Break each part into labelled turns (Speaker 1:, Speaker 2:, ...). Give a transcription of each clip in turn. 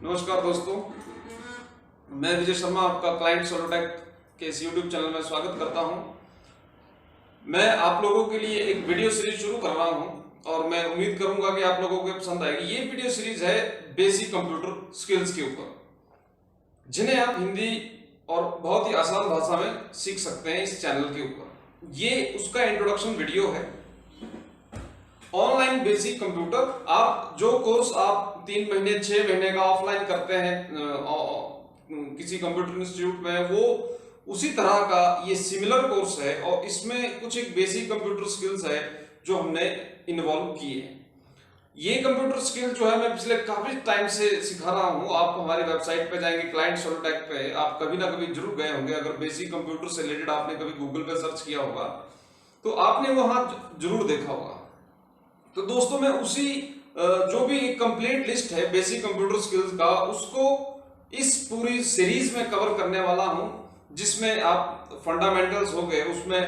Speaker 1: नमस्कार दोस्तों, मैं विजय शर्मा आपका क्लाइंट सोलोटेक के इस यूट्यूब चैनल में स्वागत करता हूं। मैं आप लोगों के लिए एक वीडियो सीरीज शुरू कर रहा हूं और मैं उम्मीद करूंगा कि आप लोगों को पसंद आएगी। ये वीडियो सीरीज है बेसिक कंप्यूटर स्किल्स के ऊपर, जिन्हें आप हिंदी और बहुत ही आसान भाषा में सीख सकते हैं इस चैनल के ऊपर। ये उसका इंट्रोडक्शन वीडियो है। ऑनलाइन बेसिक कंप्यूटर, आप जो कोर्स आप 3 महीने 6 महीने का ऑफलाइन करते हैं किसी कंप्यूटर इंस्टीट्यूट में, वो उसी तरह का ये सिमिलर कोर्स है और इसमें कुछ एक बेसिक कंप्यूटर स्किल्स है जो हमने इन्वॉल्व किए हैं। ये कंप्यूटर स्किल जो है मैं पिछले काफी टाइम से सिखा रहा हूँ। आप हमारी वेबसाइट पे जाएंगे क्लाइंट सोलोटेक पे, आप कभी ना कभी जरूर गए होंगे। अगर बेसिक कंप्यूटर से रिलेटेड आपने कभी गूगल पे सर्च किया होगा तो आपने वहां जरूर देखा होगा। तो दोस्तों, मैं उसी जो भी एक कंप्लीट लिस्ट है बेसिक कंप्यूटर स्किल्स का, उसको इस पूरी सीरीज में कवर करने वाला हूं, जिसमें आप फंडामेंटल्स हो गए, उसमें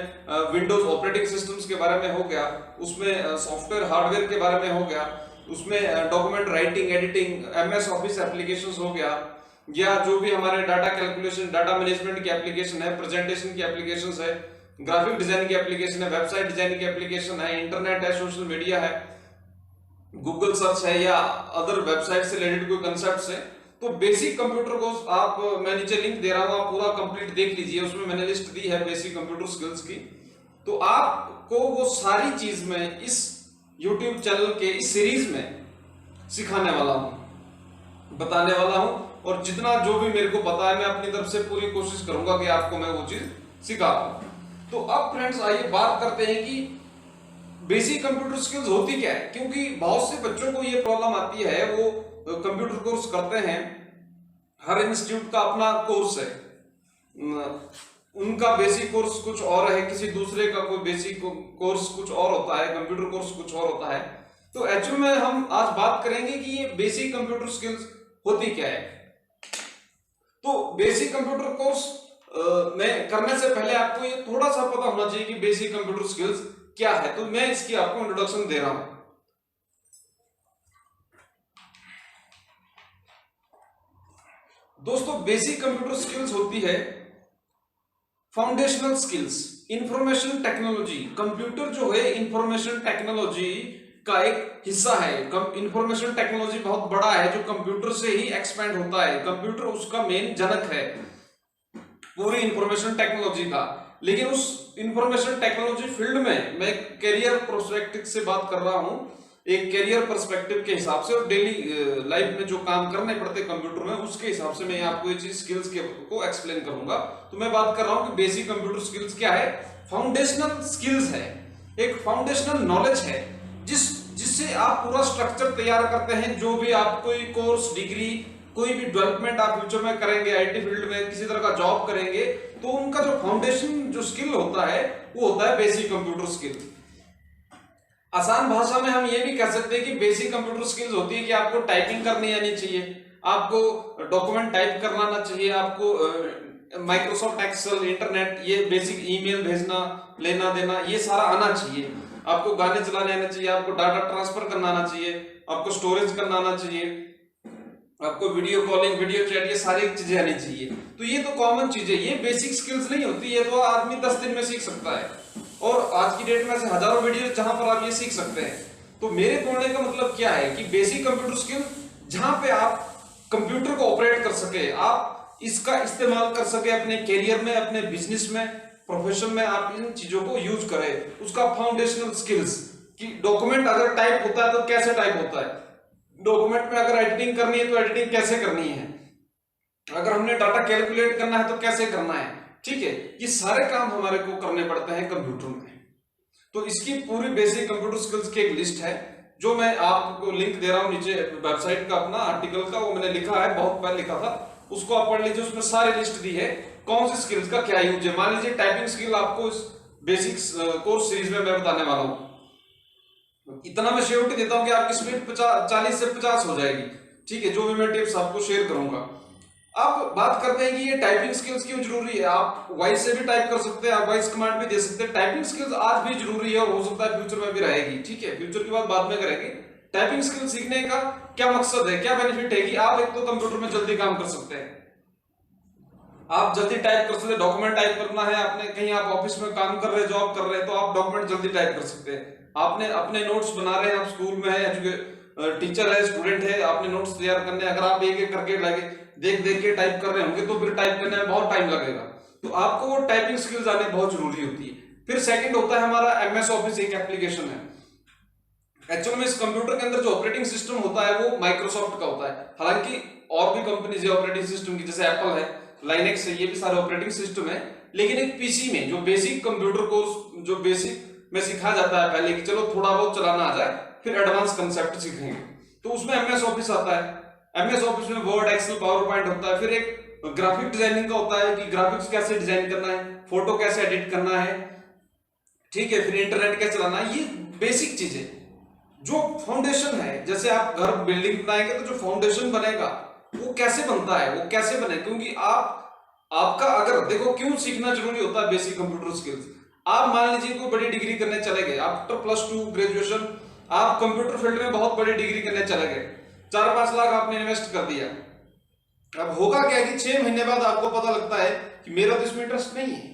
Speaker 1: विंडोज ऑपरेटिंग सिस्टम्स के बारे में हो गया, उसमें सॉफ्टवेयर हार्डवेयर के बारे में हो गया, उसमें document writing editing MS office applications हो गया, या जो भी हमारे डाटा कैलकुलेशन डाटा मैनेजमेंट की एप्लीकेशन है, प्रेजेंटेशन की एप्लीकेशंस है, ग्राफिक डिजाइन की एप्लीकेशन है, वेबसाइट डिजाइन की एप्लीकेशन है, इंटरनेट है, सोशल मीडिया है, गूगल सर्च है, या अदर वेबसाइट से रिलेटेड कोई कंसेप्ट्स है। तो बेसिक कंप्यूटर को आप, मैं नीचे लिंक दे रहा हूं, आप पूरा कंप्लीट देख लीजिए। उसमें मैंने लिस्ट दी है बेसिक कंप्यूटर स्किल्स की। तो आपको वो सारी चीज में इस यूट्यूब चैनल के इस सीरीज में सिखाने वाला हूं, बताने वाला हूं, और जितना जो भी मेरे को पता है मैं अपनी तरफ से पूरी कोशिश करूंगा कि आपको मैं वो चीज सिखा पाऊं। तो अब फ्रेंड्स, आइए बात करते हैं कि बेसिक कंप्यूटर स्किल्स होती क्या है। क्योंकि बहुत से बच्चों को ये प्रॉब्लम आती है, वो कंप्यूटर कोर्स करते हैं, हर इंस्टीट्यूट का अपना कोर्स है, उनका बेसिक कोर्स कुछ और है, किसी दूसरे का कोई बेसिक कोर्स कुछ और होता है, कंप्यूटर कोर्स कुछ और होता है। तो एक्चुअल में हम आज बात करेंगे कि ये बेसिक कंप्यूटर स्किल्स होती क्या है। तो बेसिक कंप्यूटर कोर्स में करने से पहले आपको ये थोड़ा सा पता होना चाहिए कि बेसिक कंप्यूटर स्किल्स क्या है। तो मैं इसकी आपको इंट्रोडक्शन दे रहा हूं। दोस्तों, बेसिक कंप्यूटर स्किल्स होती है foundational skills, information technology. Computer जो है इंफॉर्मेशन टेक्नोलॉजी का एक हिस्सा है। इंफॉर्मेशन टेक्नोलॉजी बहुत बड़ा है, जो कंप्यूटर से ही एक्सपेंड होता है। कंप्यूटर उसका मेन जनक है पूरी इंफॉर्मेशन टेक्नोलॉजी का। लेकिन उस इंफॉर्मेशन टेक्नोलॉजी फील्ड में मैं करियर पर्सपेक्टिव से बात कर रहा हूं, एक करियर पर्सपेक्टिव के हिसाब से, और डेली लाइफ में जो काम करने पड़ते कंप्यूटर में, उसके हिसाब से मैं आपको ये चीज स्किल्स को एक्सप्लेन करूंगा। तो मैं बात कर रहा हूं कि बेसिक कंप्यूटर स्किल्स क्या है। फाउंडेशनल स्किल्स है, एक फाउंडेशनल नॉलेज है जिससे आप पूरा स्ट्रक्चर तैयार करते हैं। जो भी आप कोई कोर्स, डिग्री, कोई भी डेवलपमेंट आप फ्यूचर में करेंगे, आईटी फील्ड में किसी तरह का जॉब करेंगे, तो उनका जो फाउंडेशन जो स्किल होता है वो होता है बेसिक कंप्यूटर स्किल। आसान भाषा में हम ये भी कह सकते हैं कि बेसिक कंप्यूटर स्किल्स होती है कि आपको टाइपिंग करनी आनी चाहिए, आपको डॉक्यूमेंट टाइप करना आना चाहिए, आपको माइक्रोसॉफ्ट एक्सेल, इंटरनेट, ये बेसिक ईमेल भेजना, लेना देना, ये सारा आना चाहिए। आपको गाने चलाने आना चाहिए, आपको डाटा ट्रांसफर करना आना चाहिए, आपको स्टोरेज करना आना चाहिए, आपको वीडियो कॉलिंग, वीडियो चैट, ये सारी चीजें आनी चाहिए। तो ये तो कॉमन चीजें, ये बेसिक स्किल्स नहीं होती है, तो आदमी 10 दिन में सीख सकता है। और आज की डेट में ऐसे हजारों वीडियो जहां पर आप ये सीख सकते हैं। तो मेरे बोलने का मतलब क्या है कि बेसिक कंप्यूटर स्किल, जहां पे आप कंप्यूटर को ऑपरेट कर सके, आप इसका इस्तेमाल कर सके अपने करियर में, अपने बिजनेस में, प्रोफेशन में, आप इन चीजों को यूज करें। उसका फाउंडेशनल स्किल्स कि डॉक्यूमेंट अगर टाइप होता है तो कैसे टाइप होता है, डॉक्यूमेंट में अगर एडिटिंग करनी है तो एडिटिंग कैसे करनी है, अगर हमने डाटा कैलकुलेट करना है तो कैसे करना है। ठीक है, ये सारे काम हमारे को करने पड़ते हैं कंप्यूटर में। तो इसकी पूरी बेसिक कंप्यूटर स्किल्स की एक लिस्ट है, जो मैं आपको लिंक दे रहा हूं नीचे वेबसाइट का, अपना आर्टिकल का, वो मैंने लिखा है, बहुत पहले लिखा था, उसको आप पढ़ लीजिए। उसमें सारी लिस्ट दी है कौन सी स्किल्स का क्या यूज है। मान लीजिए टाइपिंग स्किल आपको इस बेसिक कोर्स सीरीज में मैं बताने वाला हूं। इतना मैं श्योरिटी देता हूं कि आपकी स्पीड 40 से 50 हो जाएगी। ठीक है, जो भी मैं टिप्स आपको शेयर करूंगा। अब बात करते हैं कि ये टाइपिंग स्किल्स क्यों जरूरी है। आप वॉइस से भी टाइप कर सकते हैं, आप वॉइस कमांड भी दे सकते हैं। टाइपिंग स्किल्स आज भी जरूरी है और हो सकता है फ्यूचर में भी रहेगी। ठीक है, फ्यूचर की बात बाद में करेंगे। टाइपिंग स्किल सीखने का क्या मकसद है, क्या बेनिफिट है कि आप एक तो कंप्यूटर में जल्दी काम कर सकते हैं, आप जल्दी टाइप कर सकते हैं। डॉक्यूमेंट टाइप करना है आपने, कहीं आप ऑफिस में काम कर रहे हैं, जॉब कर रहे हैं, तो आप डॉक्यूमेंट जल्दी टाइप कर सकते हैं। आपने अपने नोट्स बना रहे हैं, आप स्कूल में है, टीचर है, स्टूडेंट है, आपने नोट्स तैयार करने, अगर आप एक एक करके लगे देख देख के टाइप कर रहे होंगे तो फिर टाइप करने में बहुत टाइम लगेगा। तो आपको वो टाइपिंग स्किल्स आने बहुत जरूरी होती है। फिर सेकंड होता है हमारा एमएस ऑफिस, एक एप्लीकेशन है। एक्चुअल में इस कंप्यूटर के अंदर जो ऑपरेटिंग सिस्टम होता है वो माइक्रोसॉफ्ट का होता है। हालांकि और भी कंपनीज है ऑपरेटिंग सिस्टम की, जैसे एप्पल है, लाइनेक्स है, ये भी सारे ऑपरेटिंग सिस्टम है। लेकिन एक पीसी में जो बेसिक कंप्यूटर कोर्स जो बेसिक में सिखाया जाता है पहले कि चलो थोड़ा बहुत चलाना आ जाए, फिर एडवांस कंसेप्ट सीखेंगे, तो उसमें एमएस ऑफिस आता है। एमएस ऑफिस में वर्ड, एक्सेल, पावर पॉइंट होता है। फिर एक ग्राफिक डिजाइनिंग का होता है कि ग्राफिक्स कैसे डिजाइन करना है, फोटो कैसे एडिट करना है, ठीक है, फिर इंटरनेट कैसे चलाना है। ये बेसिक चीजें जो फाउंडेशन है, जैसे आप घर बिल्डिंग बनाएंगे तो जो फाउंडेशन बनेगा वो कैसे बनता है, वो कैसे बने, क्योंकि आपका अगर देखो क्यों सीखना जरूरी होता है बेसिक कंप्यूटर स्किल्स। आप मान लीजिए कोई बड़ी डिग्री करने चले गए, आफ्टर +2 ग्रेजुएशन आप कंप्यूटर फील्ड में बहुत बड़ी डिग्री करने चले गए, 4-5 लाख आपने इन्वेस्ट कर दिया। अब होगा क्या कि 6 महीने बाद आपको पता लगता है कि मेरा तो इसमें इंटरेस्ट नहीं है।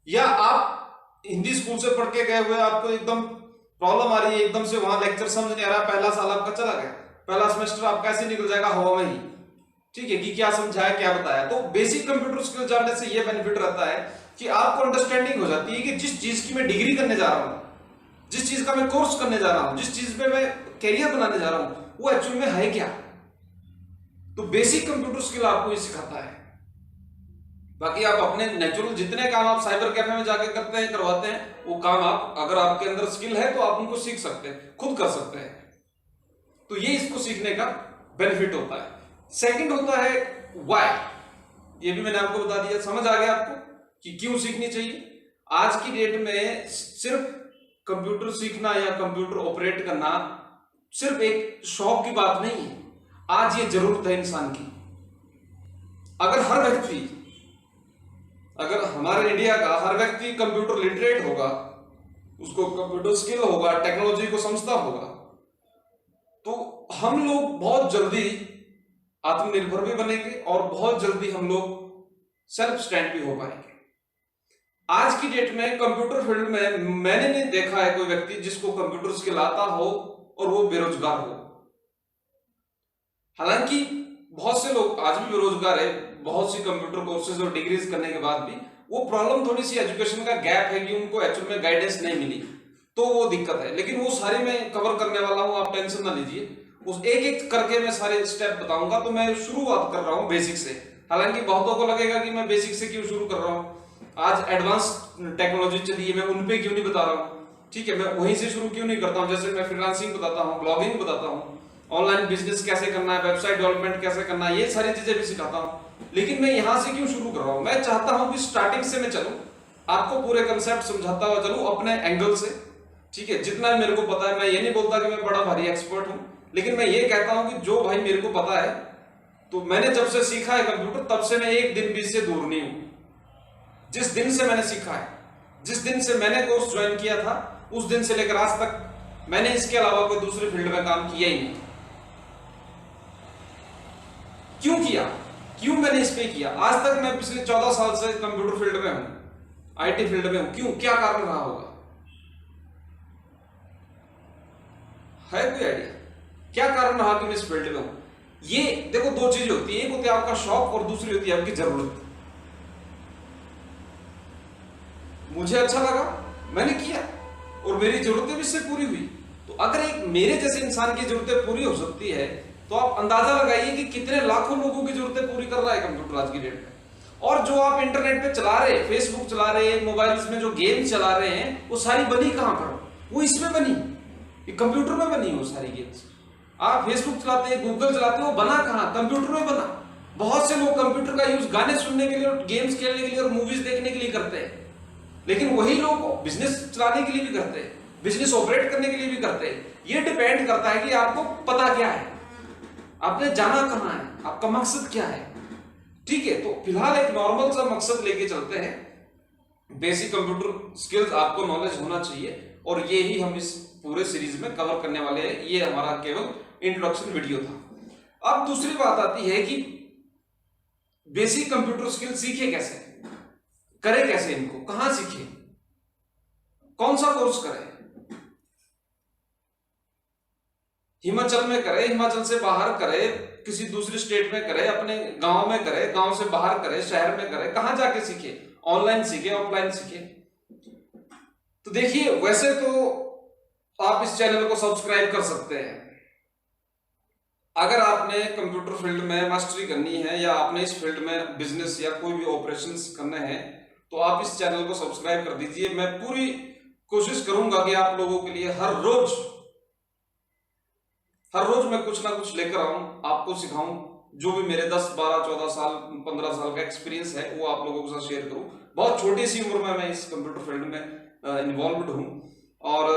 Speaker 1: या आप हिंदी स्कूल से पढ़ के गए हुए, आपको एकदम प्रॉब्लम आ रही है, एकदम से वहां लेक्चर समझ नहीं आ रहा, पहला साल आपका चला गया, पहला सेमेस्टर आपका ऐसे निकल जाएगा हवा में ही, ठीक है, कि क्या समझाया क्या बताया। तो बेसिक कंप्यूटर स्किल जानने से ये बेनिफिट रहता है कि आपको अंडरस्टैंडिंग हो जाती है कि जिस चीज की मैं डिग्री करने जा रहा हूं, जिस चीज का मैं कोर्स करने जा रहा हूं, जिस चीज पे मैं कैरियर बनाने जा रहा हूं, वो एक्चुअल में है क्या। तो बेसिक कंप्यूटर स्किल आपको ये सिखाता है। बाकी आप अपने नेचुरल जितने काम आप साइबर कैफे में जाके करते हैं, करवाते हैं, वो काम आप अगर आपके अंदर स्किल है तो आप उनको सीख सकते हैं, खुद कर सकते हैं। तो ये इसको सीखने का बेनिफिट होता है। सेकंड होता है व्हाई। ये भी मैंने आपको बता दिया, समझ आ गया आपको कि क्यों सीखनी चाहिए। आज की डेट में सिर्फ कंप्यूटर सीखना या कंप्यूटर ऑपरेट करना सिर्फ एक शौक की बात नहीं है, आज ये जरूरत है इंसान की। अगर हर व्यक्ति, अगर हमारे इंडिया का हर व्यक्ति कंप्यूटर लिटरेट होगा, उसको कंप्यूटर स्किल होगा, टेक्नोलॉजी को समझता होगा, तो हम लोग बहुत जल्दी आत्मनिर्भर भी बनेंगे और बहुत जल्दी हम लोग सेल्फ स्टैंड भी हो पाएंगे। आज की डेट में कंप्यूटर फील्ड में मैंने नहीं देखा है कोई व्यक्ति जिसको कंप्यूटर स्किल आता हो और वो बेरोजगार हो। हालांकि बहुत से लोग आज भी बेरोजगार है, बहुत सी कंप्यूटर कोर्सेज और डिग्रीज करने के बाद भी। वो प्रॉब्लम थोड़ी सी एजुकेशन का गैप है कि उनको एक्चुअल में गाइडेंस नहीं मिली, तो वो दिक्कत है। लेकिन वो सारी मैं कवर करने वाला हूं, आप टेंशन ना लीजिए। उस एक एक करके मैं सारे स्टेप बताऊंगा। तो मैं शुरुआत कर रहा हूं बेसिक से। हालांकि बहुतों को लगेगा कि मैं बेसिक से क्यों शुरू कर रहा हूं, आज एडवांस टेक्नोलॉजी चली है, मैं उन पे क्यों नहीं बता रहा हूं, ठीक है, मैं वहीं से शुरू क्यों नहीं करता हूं। जैसे मैं फ्रीलांसिंग बताता हूं, ब्लॉगिंग बताता हूं, ऑनलाइन बिजनेस कैसे करना है, वेबसाइट डेवलपमेंट कैसे करना है, ये सारी चीजें भी सिखाता हूं। लेकिन मैं यहां से क्यों शुरू कर रहा हूं, मैं चाहता हूं कि स्टार्टिंग से मैं चलूं, आपको पूरे कंसेप्ट समझाता हुआ चलूं अपने एंगल से, ठीक है, जितना मेरे को पता है। मैं ये नहीं बोलता कि मैं बड़ा भारी एक्सपर्ट हूं, लेकिन मैं ये कहता हूं कि जो भाई मेरे को पता है, तो मैंने जब से सीखा है कंप्यूटर, तब से मैं एक दिन भी इससे दूर नहीं हूं। जिस दिन से मैंने सीखा है, जिस दिन से मैंने कोर्स ज्वाइन किया था, उस दिन से लेकर आज तक मैंने इसके अलावा कोई दूसरे फील्ड में काम किया ही नहीं। क्यों किया, क्यों मैंने इस पे किया? आज तक मैं पिछले 14 साल से कंप्यूटर फील्ड में हूं, आईटी फील्ड में हूं। क्यों, क्या कारण रहा होगा? है कोई आइडिया क्या कारण रहा कि मैं इस फील्ड में हूं? ये देखो, दो चीज होती है, एक होती है आपका शौक और दूसरी होती है आपकी जरूरत। मुझे अच्छा लगा, मैंने किया और मेरी जरूरतें भी इससे पूरी हुई। तो अगर एक मेरे जैसे इंसान की जरूरतें पूरी हो सकती है, तो आप अंदाजा लगाइए कि कितने लाखों लोगों की जरूरतें पूरी कर रहा है कंप्यूटर आज की डेट में। और जो आप इंटरनेट पे चला रहे हैं, फेसबुक चला रहे हैं, मोबाइल्स में जो गेम चला रहे हैं, वो सारी बनी कहां पर? वो इसमें बनी, ये कंप्यूटर में बनी वो सारी गेम्स। आप फेसबुक चलाते हैं, गूगल चलाते हैं, वो बना कहां? कंप्यूटर में बना। बहुत से लोग कंप्यूटर का यूज गाने सुनने के लिए और गेम्स खेलने के लिए और मूवीज देखने के लिए करते हैं, लेकिन वही लोग बिजनेस चलाने के लिए भी करते हैं, बिजनेस ऑपरेट करने के लिए भी करते हैं। ये डिपेंड करता है कि आपको पता क्या है, आपने जाना कहां है, आपका मकसद क्या है, ठीक है। तो फिलहाल एक नॉर्मल सा मकसद लेके चलते हैं। बेसिक कंप्यूटर स्किल्स आपको नॉलेज होना चाहिए, और ये ही हम इस पूरे सीरीज में कवर करने वाले हैं। ये हमारा केवल इंट्रोडक्शन वीडियो था। अब दूसरी बात आती है कि बेसिक कंप्यूटर स्किल सीखे कैसे, करें कैसे, इनको कहां सीखे, कौन सा कोर्स करें। हिमाचल में करे, हिमाचल से बाहर करे, किसी दूसरी स्टेट में करे, अपने गांव में करे, गांव से बाहर करे, शहर में करे, कहां जाके सीखे, ऑनलाइन सीखे, ऑफलाइन सीखे। तो देखिए, वैसे तो आप इस चैनल को सब्सक्राइब कर सकते हैं। अगर आपने कंप्यूटर फील्ड में मास्टरी करनी है या आपने इस फील्ड में बिजनेस या कोई भी ऑपरेशंस करने हैं तो आप इस चैनल को सब्सक्राइब कर दीजिए। मैं पूरी कोशिश करूंगा कि आप लोगों के लिए हर रोज मैं कुछ ना कुछ लेकर आऊं, आपको सिखाऊं। जो भी मेरे 10, 12, 14 साल, 15 साल का एक्सपीरियंस है वो आप लोगों के साथ शेयर करूं। बहुत छोटी सी उम्र में मैं इस कंप्यूटर फील्ड में इन्वॉल्व हूं और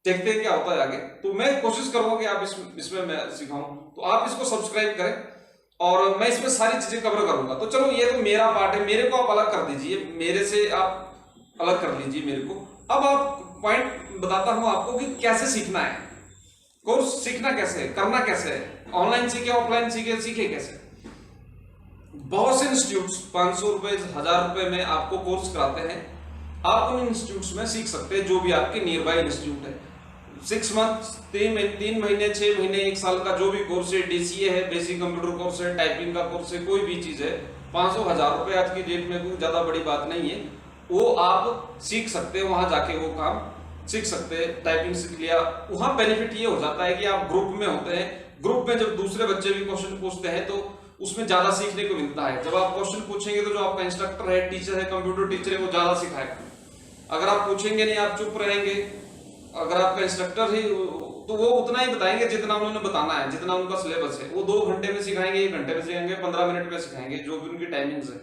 Speaker 1: देखते हैं क्या होता है आगे। तो मैं कोशिश करूंगा कि आप इसमें मैं सिखाऊं, तो आप इसको सब्सक्राइब करें और मैं इसमें सारी चीजें कवर करूंगा। तो चलो, ये तो मेरा पार्ट है, मेरे को आप अलग कर दीजिए, मेरे से आप अलग कर लीजिए मेरे को। अब आप पॉइंट बताता हूं आपको कि कैसे सीखना है, कोर्स सीखना कैसे है, करना कैसे है, ऑनलाइन सीखे, ऑफलाइन सीखे, सीखे कैसे। बहुत से इंस्टीट्यूट्स 500 रुपए, 1000 रुपए में आपको कोर्स कराते हैं। आप उन इंस्टीट्यूट्स में सीख सकते हैं जो भी आपके नियर बाय इंस्टीट्यूट है। 6 मंथ, 3 महीने, 6 महीने, 1 साल का जो भी कोर्स है, डीसीए है, बेसिक कंप्यूटर कोर्स है, टाइपिंग का कोर्स है, कोई भी चीज है, 500, 1000 रुपए आज की डेट में कोई ज्यादा बड़ी बात नहीं है। वो आप सीख सकते हैं, वहां जाके वो काम सीख सकते हैं। टाइपिंग सीख लिया, वहां बेनिफिट ये हो जाता है कि आप ग्रुप में होते हैं। ग्रुप में जब दूसरे बच्चे भी क्वेश्चन पूछते हैं तो उसमें ज्यादा सीखने को मिलता है। जब आप क्वेश्चन पूछेंगे तो जो आपका इंस्ट्रक्टर है, टीचर है, कंप्यूटर टीचर है, वो ज्यादा सिखाएगा। अगर आप पूछेंगे नहीं, आप चुप रहेंगे, अगर आपका इंस्ट्रक्टर ही, तो वो उतना ही बताएंगे जितना उन्होंने बताना है, जितना उनका सिलेबस है। वो 2 घंटे में सिखाएंगे, 1 घंटे में सिखाएंगे, 15 मिनट में सिखाएंगे, जो भी उनकी टाइमिंग्स है।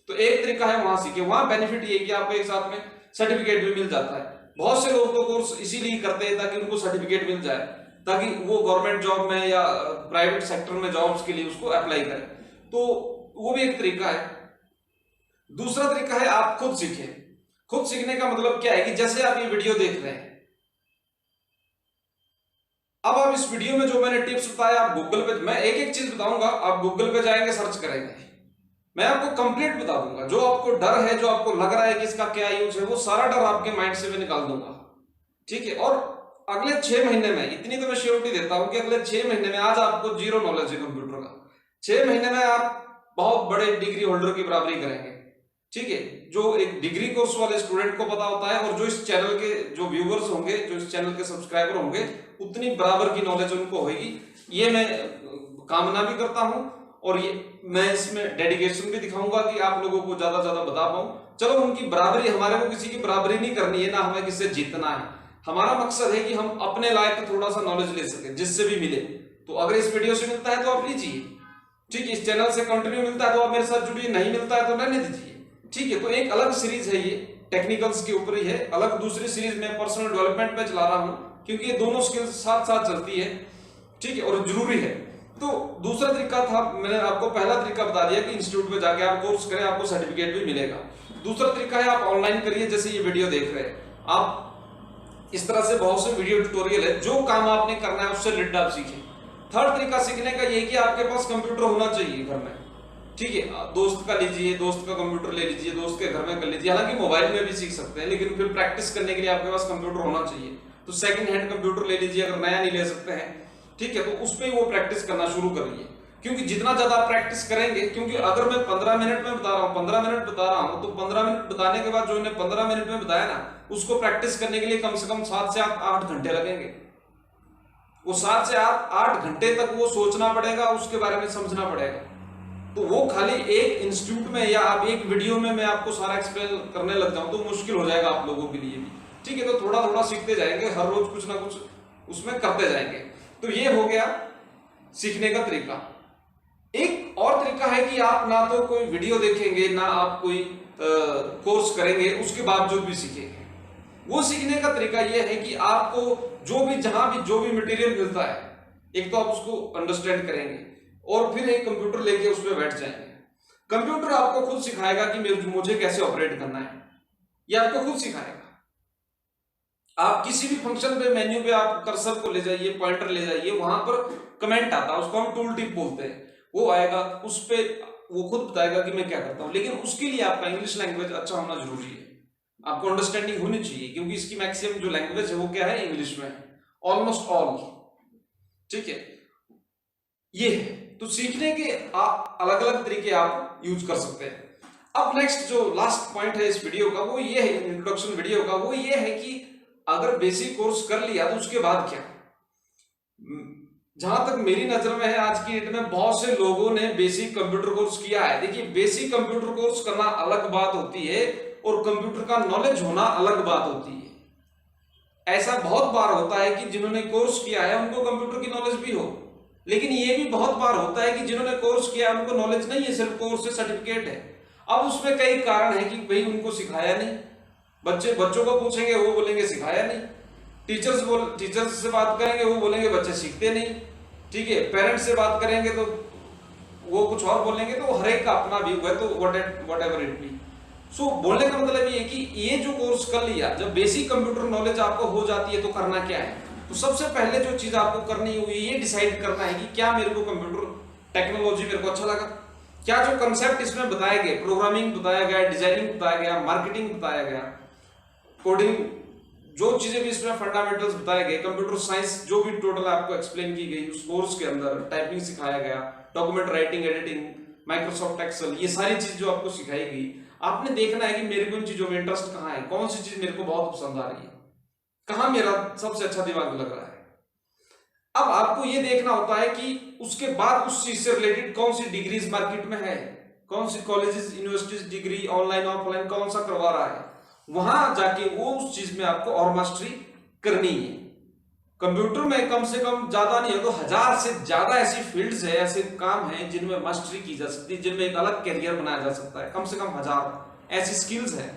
Speaker 1: तो एक तरीका है वहां सीखे। वहां बेनिफिट ये कि आपको एक साथ में सर्टिफिकेट भी मिल जाता है। बहुत से लोग तो कोर्स इसीलिए करते हैं ताकि उनको सर्टिफिकेट मिल जाए, ताकि वो गवर्नमेंट जॉब में या प्राइवेट सेक्टर में जॉब्स के लिए उसको अप्लाई करें। तो वो भी एक तरीका है। दूसरा तरीका है आप खुद सीखें। खुद सीखने का मतलब क्या है कि जैसे आप ये वीडियो देख रहे हैं, अब आप इस वीडियो में जो मैंने टिप्स बताया, आप गूगल पे, मैं एक एक चीज बताऊंगा, आप गूगल पे जाएंगे, सर्च करेंगे, मैं आपको कंप्लीट बता दूंगा। जो आपको डर है, जो आपको लग रहा है कि इसका क्या यूज है, वो सारा डर आपके माइंड से मैं निकाल दूंगा, ठीक है। और अगले 6 महीने में, इतनी तो मैं श्योरिटी देता हूं कि अगले 6 महीने में, आज आपको जीरो नॉलेज है कंप्यूटर का, 6 महीने में आप बहुत बड़े डिग्री होल्डर की बराबरी करेंगे, ठीक है। जो एक डिग्री कोर्स वाले स्टूडेंट को पता होता है और जो इस चैनल के जो व्यूअर्स होंगे, जो इस चैनल के सब्सक्राइबर होंगे, उतनी बराबर की नॉलेज उनको होगी। ये मैं कामना भी करता हूं और ये मैं इसमें डेडिकेशन भी दिखाऊंगा कि आप लोगों को ज्यादा ज्यादा बता पाऊं। चलो, उनकी बराबरी, हमारे को किसी की बराबरी नहीं करनी है ना, हमें किससे जीतना है। हमारा मकसद है कि हम अपने लायक थोड़ा सा नॉलेज ले सके, जिससे भी मिले। तो अगर इस वीडियो से मिलता है तो आप लीजिए, ठीक है। इस चैनल से कंटिन्यू मिलता है तो आप मेरे साथ जुड़िए, नहीं मिलता है तो रहने दीजिए, ठीक है। तो एक अलग सीरीज है, ये टेक्निकल्स के ऊपर ही है। अलग दूसरी सीरीज में पर्सनल डेवलपमेंट पे चला रहा हूं, क्योंकि ये दोनों स्किल्स साथ साथ चलती है, ठीक है, और जरूरी है। तो दूसरा तरीका था, मैंने आपको पहला तरीका बता दिया कि इंस्टीट्यूट में जाके आप कोर्स करें, आपको सर्टिफिकेट भी मिलेगा। दूसरा तरीका है आप ऑनलाइन करिए, जैसे ये वीडियो देख रहे हैं आप। इस तरह से बहुत से वीडियो ट्यूटोरियल है, जो काम आपने करना है उससे रिलेटेड आप सीखें। थर्ड तरीका सीखने का ये कि आपके पास कंप्यूटर होना चाहिए घर में, ठीक है। दोस्त का लीजिए, दोस्त का कंप्यूटर ले लीजिए, दोस्त के घर में कर लीजिए। हालांकि मोबाइल में भी सीख सकते हैं, लेकिन फिर प्रैक्टिस करने के लिए आपके पास कंप्यूटर होना चाहिए। तो सेकंड हैंड कंप्यूटर ले लीजिए, अगर नया नहीं ले सकते हैं, ठीक है, तो उस पर वो प्रैक्टिस करना शुरू करिए। क्योंकि जितना ज्यादा आप प्रैक्टिस करेंगे, क्योंकि अगर मैं 15 मिनट में बता रहा हूँ, 15 मिनट बता रहा हूँ, तो 15 मिनट बताने के बाद जो इन्हें 15 मिनट में बताया ना, उसको प्रैक्टिस करने के लिए कम से कम 7 से 8 घंटे लगेंगे। वो 7 से 8 घंटे तक वो सोचना पड़ेगा, उसके बारे में समझना पड़ेगा। तो वो खाली एक इंस्टीट्यूट में या आप एक वीडियो में मैं आपको सारा एक्सप्लेन करने लग जाऊं तो मुश्किल हो जाएगा आप लोगों के लिए भी, ठीक है। तो थोड़ा थोड़ा सीखते जाएंगे, हर रोज कुछ ना कुछ उसमें करते जाएंगे। तो ये हो गया सीखने का तरीका। एक और तरीका है कि आप ना तो कोई वीडियो देखेंगे, ना आप कोई कोर्स करेंगे, उसके बावजूद भी सीखेंगे। वो सीखने का तरीका यह है कि आपको जो भी, जहां भी जो भी मटेरियल मिलता है, एक तो आप उसको अंडरस्टैंड करेंगे और फिर एक कंप्यूटर लेके उस पर बैठ जाएंगे। कंप्यूटर आपको खुद सिखाएगा कि मुझे कैसे ऑपरेट करना है, ये आपको खुद सिखाएगा। आप किसी भी फंक्शन पे मेन्यू पे आप कर्सर को ले जाइए, पॉइंटर ले जाइए, वहां पर कमेंट आता है, उसको हम टूल टिप बोलते हैं। वो आएगा, उस पे वो खुद बताएगा कि मैं क्या करता हूं। लेकिन उसके लिए आपका इंग्लिश लैंग्वेज अच्छा होना जरूरी है, आपको अंडरस्टैंडिंग होनी चाहिए, क्योंकि इसकी मैक्सिमम जो लैंग्वेज है वो क्या है, इंग्लिश में है, ऑलमोस्ट ऑल। ठीक है, ये है। तो सीखने के अलग अलग तरीके आप यूज कर सकते हैं। अब नेक्स्ट जो लास्ट पॉइंट है इस वीडियो का, वो ये है, इंट्रोडक्शन वीडियो का, वो ये है कि अगर बेसिक कोर्स कर लिया तो उसके बाद क्या। जहां तक मेरी नजर में है, आज की डेट में बहुत से लोगों ने बेसिक कंप्यूटर कोर्स किया है। देखिए, बेसिक कंप्यूटर कोर्स करना अलग बात होती है और कंप्यूटर का नॉलेज होना अलग बात होती है। ऐसा बहुत बार होता है कि जिन्होंने कोर्स किया है उनको कंप्यूटर की नॉलेज भी हो, लेकिन ये भी बहुत बार होता है कि जिन्होंने कोर्स किया है उनको नॉलेज नहीं है, सिर्फ कोर्स से सर्टिफिकेट है। अब उसमें कई कारण है कि भाई उनको सिखाया नहीं, बच्चों को पूछेंगे वो बोलेंगे सिखाया नहीं, टीचर्स से बात करेंगे वो बोलेंगे बच्चे सीखते नहीं, ठीक है, पेरेंट्स से बात करेंगे तो वो कुछ और बोलेंगे। तो हर एक का अपना व्यू है, तो वट एवर इट बी। सो बोलने का मतलब ये है कि ये जो कोर्स कर लिया, जब बेसिक कंप्यूटर नॉलेज आपको हो जाती है तो करना क्या है। तो सबसे पहले जो चीज आपको करनी है वो ये डिसाइड करना है कि क्या मेरे को कंप्यूटर टेक्नोलॉजी मेरे को अच्छा लगा, क्या जो कंसेप्ट इसमें बताए गए, प्रोग्रामिंग बताया गया, डिजाइनिंग बताया गया, मार्केटिंग बताया गया, कोडिंग, जो चीजें भी इसमें फंडामेंटल्स बताए गए, कंप्यूटर साइंस जो भी टोटल आपको एक्सप्लेन की गई उस कोर्स के अंदर, टाइपिंग सिखाया गया, document writing, editing, Microsoft Excel, ये सारी चीज जो आपको सिखाई गई, आपने देखना है कि मेरे को इन चीजों में इंटरेस्ट कहाँ है, कौन सी चीज मेरे को बहुत पसंद आ रही है, कहाँ मेरा सबसे अच्छा दिमाग लग रहा है। अब आपको ये देखना होता है कि उसके बाद उस चीज से रिलेटेड कौन सी डिग्रीज मार्केट में है, कौन सी colleges universities degree online offline कौन सा करवा रहा है, वहां जाके वो उस चीज में आपको और मास्टरी करनी है। कंप्यूटर में कम से कम ज्यादा नहीं है तो 1000 से ज्यादा ऐसी फील्ड्स है, ऐसे काम हैं जिनमें मास्टरी की जा सकती है, जिनमें एक अलग कैरियर बनाया जा सकता है। कम से कम 1000 ऐसी स्किल्स है।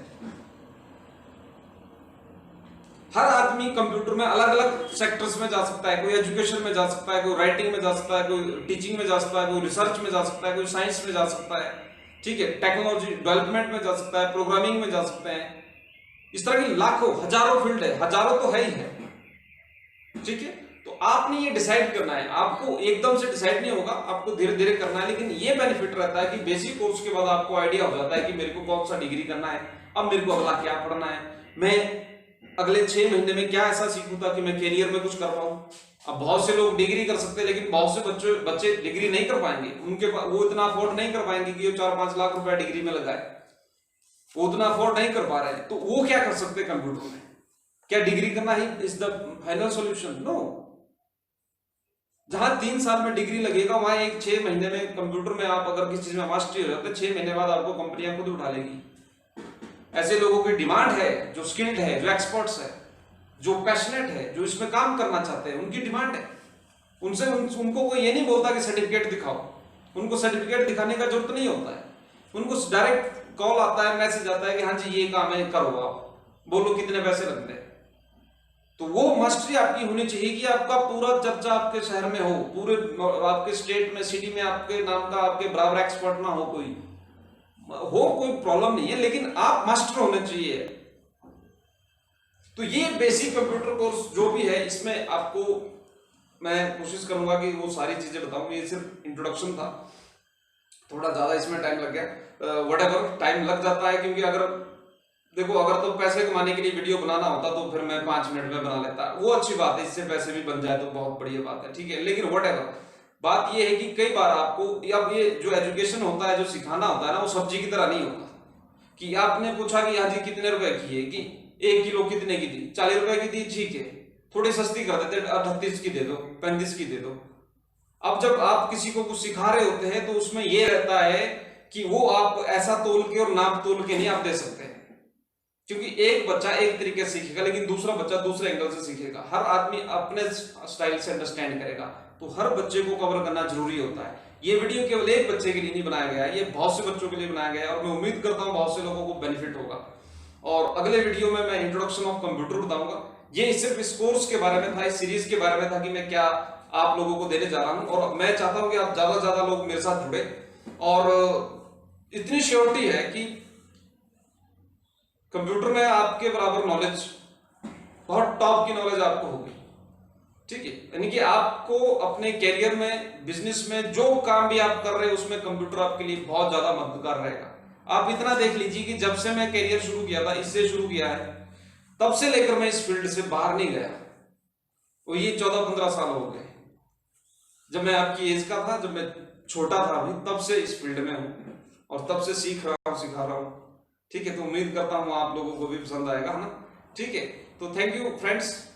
Speaker 1: हर आदमी कंप्यूटर में अलग अलग सेक्टर्स में जा सकता है, कोई एजुकेशन में जा सकता है, कोई राइटिंग में जा सकता है, कोई टीचिंग में जा सकता है, कोई रिसर्च में जा सकता है, कोई साइंस में जा सकता है, ठीक है, टेक्नोलॉजी डेवलपमेंट में जा सकता है, प्रोग्रामिंग में जा सकते हैं। इस तरह की लाखों हजारों फील्ड है, हजारों तो है ही है, ठीक है। तो आपने ये डिसाइड करना है, आपको एकदम से डिसाइड नहीं होगा, आपको धीरे धीरे करना है। लेकिन ये बेनिफिट रहता है कि बेसिक कोर्स के बाद आपको आइडिया हो जाता है कि मेरे को कौन सा डिग्री करना है, अब मेरे को अगला क्या पढ़ना है, मैं अगले 6 महीने में क्या ऐसा सीखूं ताकि मैं करियर में कुछ कर पाऊं। अब बहुत से लोग डिग्री कर सकते हैं, लेकिन बहुत से बच्चे डिग्री नहीं कर पाएंगे, उनके वो इतना अफोर्ड नहीं कर पाएंगे कि वो 4-5 लाख रुपया डिग्री में लगाए, वो उतना अफोर्ड नहीं कर पा रहे हैं। तो वो क्या कर सकते हैं कंप्यूटर में, क्या डिग्री करना ही is the final solution? No. जहां 3 साल में डिग्री लगेगा वहां 6 महीने में कंप्यूटर में आप अगर किसी चीज में मास्टरी हो जाते, 6 महीने बाद आपको कंपनियां खुद उठा लेगी। ऐसे लोगों की डिमांड है जो स्किल्ड है, जो एक्सपर्ट्स है, जो पैशनेट है, जो इसमें काम करना चाहते हैं, उनकी डिमांड है। उनको कोई ये नहीं बोलता कि सर्टिफिकेट दिखाओ, उनको सर्टिफिकेट दिखाने का जरूरत नहीं होता है, उनको डायरेक्ट कॉल आता है, मैसेज आता है कि हाँ जी ये काम है, करो, आप बोलो कितने पैसे लगते हैं। तो वो मास्टरी आपकी होनी चाहिए कि आपका पूरा चर्चा आपके शहर में हो, पूरे आपके स्टेट में, सिटी में आपके नाम का, आपके बराबर एक्सपर्ट ना हो कोई प्रॉब्लम नहीं है, लेकिन आप मास्टर होने चाहिए। तो ये बेसिक कंप्यूटर कोर्स जो भी है, इसमें आपको मैं कोशिश करूंगा कि वो सारी चीजें बताऊं। ये सिर्फ इंट्रोडक्शन था, थोड़ा ज्यादा इसमें टाइम लग गया, व्हाटएवर, टाइम लग जाता है, क्योंकि अगर देखो, अगर तो पैसे कमाने के लिए वीडियो बनाना होता तो फिर मैं 5 मिनट में बना लेता, वो अच्छी बात है, इससे पैसे भी बन जाए तो बहुत बढ़िया बात है, ठीक है। लेकिन व्हाटएवर, बात ये है कि कई बार आपको, अब ये जो एजुकेशन होता है, जो सिखाना होता है ना, वो सब्जी की तरह नहीं होता कि आपने पूछा कि हाँ जी कितने रुपए की है, कि 1 किलो कितने की दी, 40 रुपए की दी, ठीक है, थोड़ी सस्ती कर देते, 38 की दे दो, 35 की दे दो। अब जब आप किसी को कुछ सिखा रहे होते हैं तो उसमें यह रहता है कि वो आप ऐसा तोल के और नाप तोल के नहीं आप दे सकते, क्योंकि एक बच्चा एक तरीके से सीखेगा लेकिन दूसरा बच्चा दूसरे एंगल से सीखेगा, हर आदमी अपने स्टाइल से अंडरस्टैंड करेगा, तो हर बच्चे को कवर करना जरूरी होता है। ये वीडियो केवल एक बच्चे के लिए नहीं बनाया गया है, ये बहुत से बच्चों के लिए बनाया गया है, और मैं उम्मीद करता हूँ बहुत से लोगों को बेनिफिट होगा। और अगले वीडियो में मैं इंट्रोडक्शन ऑफ कंप्यूटर बताऊंगा। ये सिर्फ इस कोर्स के बारे में था, इस सीरीज के बारे में था कि मैं क्या आप लोगों को देने जा रहा हूं, और मैं चाहता हूं कि आप ज्यादा से ज्यादा लोग मेरे साथ जुड़े। और इतनी श्योरिटी है कि कंप्यूटर में आपके बराबर नॉलेज बहुत टॉप की नॉलेज आपको होगी। ठीक है, यानी कि आपको अपने कैरियर में, बिजनेस में जो काम भी आप कर रहे हैं उसमें कंप्यूटर आपके लिए बहुत ज्यादा मददगार रहेगा। आप इतना देख लीजिए कि जब से मैं कैरियर शुरू किया था, इससे शुरू किया है, तब से लेकर मैं इस फील्ड से बाहर नहीं गया। वो ये 14-15 साल हो गए। जब मैं आपकी एज का था, जब मैं छोटा था अभी, तब से इस फील्ड में हूँ और तब से सीख रहा हूँ, सिखा रहा हूँ। ठीक है, तो उम्मीद करता हूँ आप लोगों को भी पसंद आएगा, है ना। ठीक है, तो थैंक यू फ्रेंड्स।